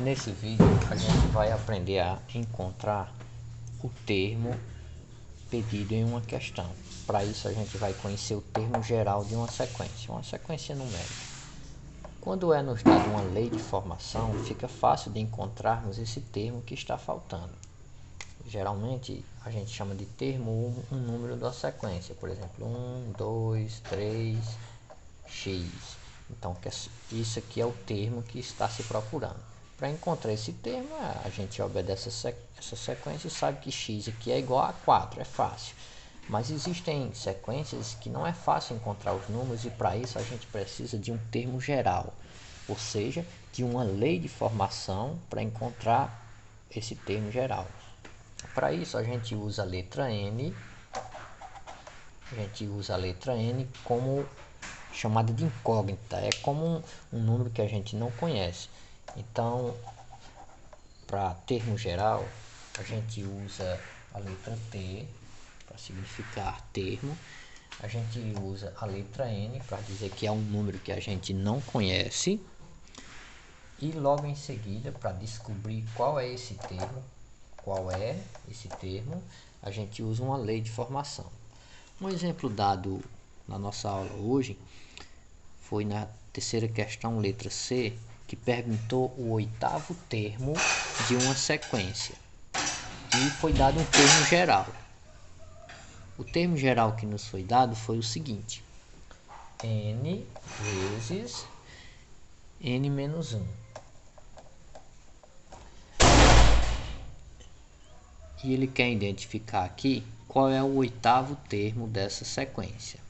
Nesse vídeo a gente vai aprender a encontrar o termo pedido em uma questão. Para isso a gente vai conhecer o termo geral de uma sequência numérica. Quando é nos dado uma lei de formação, fica fácil de encontrarmos esse termo que está faltando. Geralmente a gente chama de termo um número da sequência, por exemplo, 1, 2, 3, x. Então isso aqui é o termo que está se procurando. Para encontrar esse termo, a gente obedece essa sequência e sabe que x aqui é igual a 4, é fácil. Mas existem sequências que não é fácil encontrar os números e para isso a gente precisa de um termo geral, ou seja, de uma lei de formação para encontrar esse termo geral. Para isso a gente usa a letra N, como chamada de incógnita, é como um número que a gente não conhece. Então, para termo geral, a gente usa a letra T para significar termo, a gente usa a letra N para dizer que é um número que a gente não conhece, e logo em seguida, para descobrir qual é esse termo, a gente usa uma lei de formação. Um exemplo dado na nossa aula hoje foi na terceira questão, letra C, que perguntou o oitavo termo de uma sequência e foi dado um termo geral. O termo geral que nos foi dado foi o seguinte: n vezes n menos 1. E ele quer identificar aqui qual é o oitavo termo dessa sequência.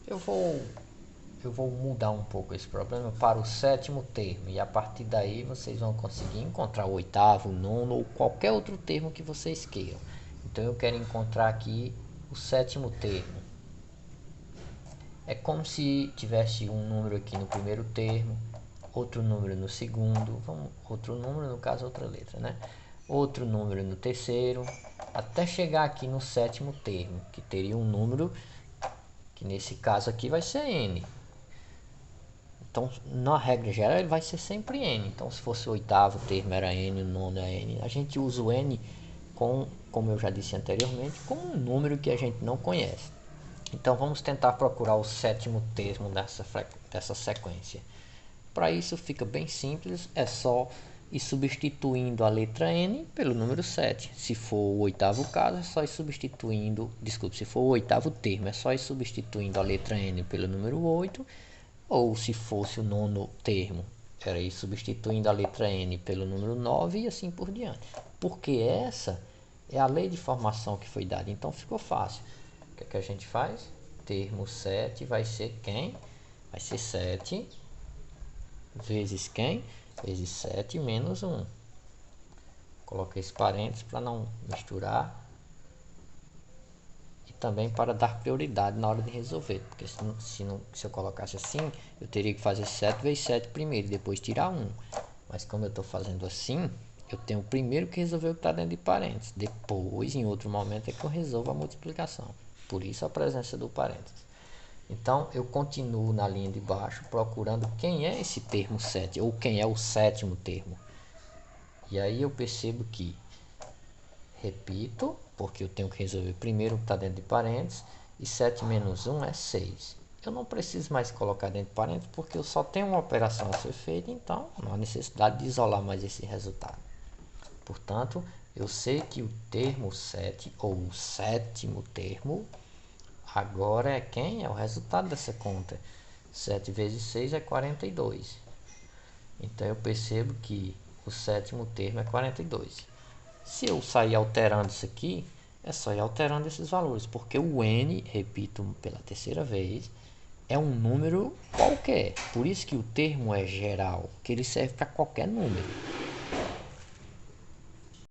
Eu vou mudar um pouco esse problema para o sétimo termo, e a partir daí vocês vão conseguir encontrar o oitavo, o nono ou qualquer outro termo que vocês queiram. Então eu quero encontrar aqui o sétimo termo. É como se tivesse um número aqui no primeiro termo, outro número no segundo, outro número, no caso outra letra, né? Outro número no terceiro, até chegar aqui no sétimo termo, que teria um número que nesse caso aqui vai ser n. Então, na regra geral, ele vai ser sempre n. Então, se fosse o oitavo termo era n, o nono é n. A gente usa o n, como eu já disse anteriormente, como um número que a gente não conhece. Então, vamos tentar procurar o sétimo termo dessa sequência. Para isso, fica bem simples, é só ir substituindo a letra n pelo número 7. Se for o oitavo caso, é só ir substituindo, se for o oitavo termo, é só ir substituindo a letra n pelo número 8, ou se fosse o nono termo, era ir substituindo a letra n pelo número 9 e assim por diante. Porque essa é a lei de formação que foi dada, então ficou fácil. O que a gente faz? Termo 7 vai ser quem? Vai ser 7 vezes quem? Vezes 7 menos 1. Coloquei esse parênteses para não misturar. E também para dar prioridade na hora de resolver. Porque se eu colocasse assim, eu teria que fazer 7 vezes 7 primeiro e depois tirar 1. Mas como eu estou fazendo assim, eu tenho primeiro que resolver o que está dentro de parênteses. Depois, em outro momento, é que eu resolvo a multiplicação. Por isso a presença do parênteses. Então, eu continuo na linha de baixo procurando quem é esse termo 7, ou quem é o sétimo termo. E aí eu percebo que, repito, porque eu tenho que resolver primeiro o que está dentro de parênteses, e 7 menos 1 é 6. Eu não preciso mais colocar dentro de parênteses, porque eu só tenho uma operação a ser feita, então não há necessidade de isolar mais esse resultado. Portanto, eu sei que o termo 7, ou o sétimo termo, agora é quem? É o resultado dessa conta. 7 vezes 6 é 42. Então eu percebo que o sétimo termo é 42. Se eu sair alterando isso aqui, é só ir alterando esses valores, porque o n, repito pela terceira vez, é um número qualquer. Por isso que o termo é geral, que ele serve para qualquer número.